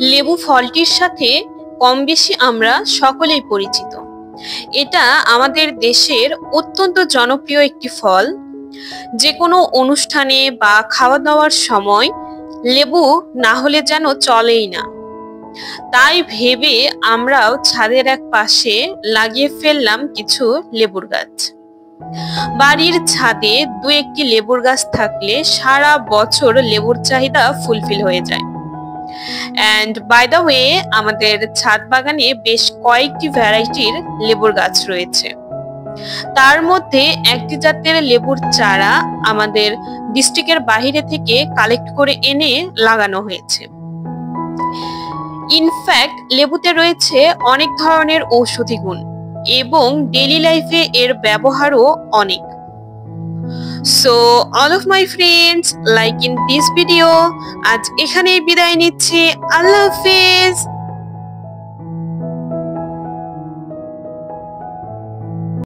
লেবু ফলটির সাথে কম বেশি আমরা সকলেই পরিচিত। এটা আমাদের দেশের অত্যন্ত জনপ্রিয় একটি ফল। যে কোনো অনুষ্ঠানে বা খাওয়া দাওয়ার সময় লেবু না হলে যেন চলেই না। তাই ভেবে আমরাও ছাদের এক পাশে লাগিয়ে ফেললাম কিছু লেবুর গাছ। বাড়ির ছাদে দু একটি লেবুর গাছ থাকলে সারা বছর লেবুর চাহিদা ফুলফিল হয়ে যায়। অ্যান্ড বাই দ্য ওয়ে, আমাদের ছাদ বাগানে বেশ কয়েকটি ভ্যারাইটির লেবুর গাছ রয়েছে। তার মধ্যে একটি জাতের লেবুর চারা আমাদের ডিস্ট্রিক্টের বাইরে থেকে কালেক্ট করে এনে লাগানো হয়েছে। ইনফ্যাক্ট লেবুতে রয়েছে অনেক ধরনের ঔষধি গুণ এবং ডেইলি লাইফে এর ব্যবহারও অনেক। So all of my friends, like in this video, আজ এখানেই বিদায় নিচ্ছি। আল্লাহ হাফেজ।